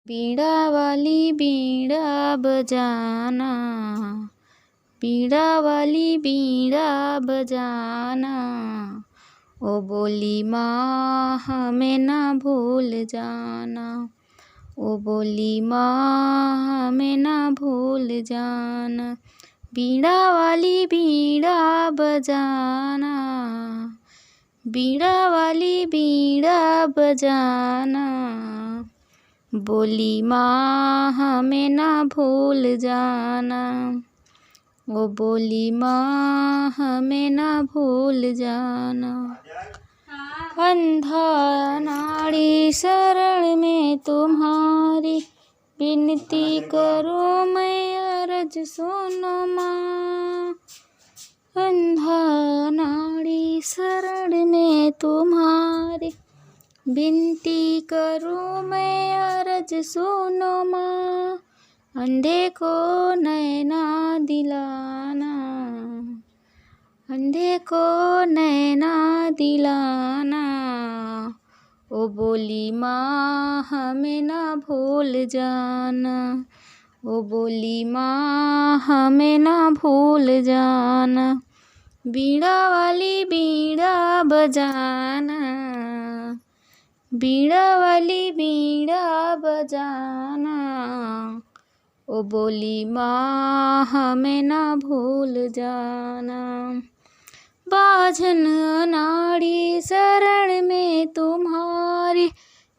बीड़ा वाली बीड़ा बजाना, बीड़ा वाली बीड़ा बजाना, ओ बोली माँ हमें ना भूल जाना, ओ बोली माँ हमें ना भूल जाना। बीड़ा वाली बीड़ा बजाना, बीड़ा वाली बीड़ा बजाना, बोली माँ हमें ना भूल जाना, वो बोली माँ हमें ना भूल जाना। अंधा नाड़ी शरण में तुम्हारी, विनती करो मैं अर्ज सुनो माँ। अंधा नाड़ी शरण में तुम्हारी, विनती करो मैं अर्ज सुनो माँ। अंधे को नैना दिलाना, अंधे को नैना दिलाना, ओ बोली माँ हमें ना भूल जाना, ओ बोली माँ हमें ना भूल जाना। बीड़ा वाली बीड़ा बजाना, बीड़ा वाली बीड़ा बजाना, ओ बोली माँ हमें ना भूल जाना। बाझन नाड़ी शरण में तुम्हारी,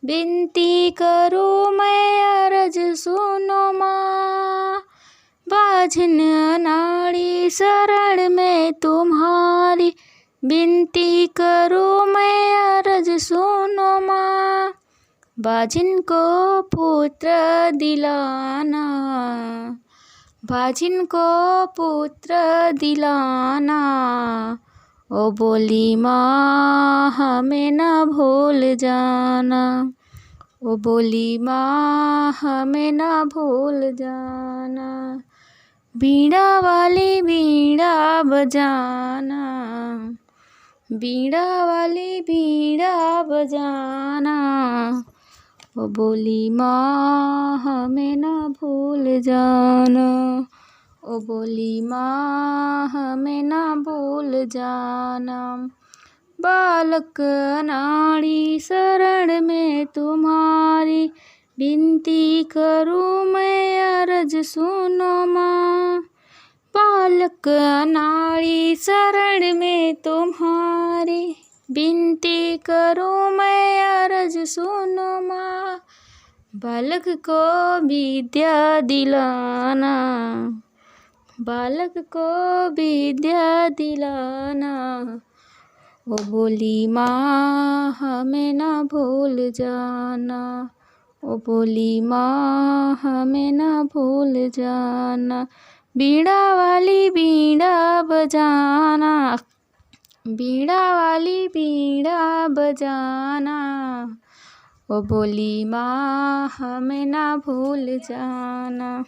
विनती करो मैं अर्ज सुनो माँ। बाझन नाड़ी शरण में तुम्हारी, विनती करो मैं अर्ज सुनो माँ। बाझिन को पुत्र दिलाना, बाझिन को पुत्र दिलाना, ओ बोली माँ हमें ना भूल जाना, ओ बोली माँ हमें ना भूल जाना। बीड़ा वाली बीड़ा बजाना, बीड़ा वाली बीड़ा बजाना, ओ बोली माँ हमें ना भूल जाना, ओ बोली माँ हमें ना भूल जाना। बालक नाड़ी शरण में तुम्हारी, विनती करूँ मैं अर्ज सुनो माँ। बालक नाड़ी शरण में तुम्हारी, विनती करूँ मैं अर्ज सुनो माँ। बालक को विद्या दिलाना, बालक को विद्या दिलाना, ओ बोली माँ हमें ना भूल जाना, ओ बोली माँ हमें ना भूल जाना। बीड़ा वाली बीड़ा बजाना, बीड़ा वाली बीड़ा बजाना, ओ बोली माँ हमें ना भूल जाना।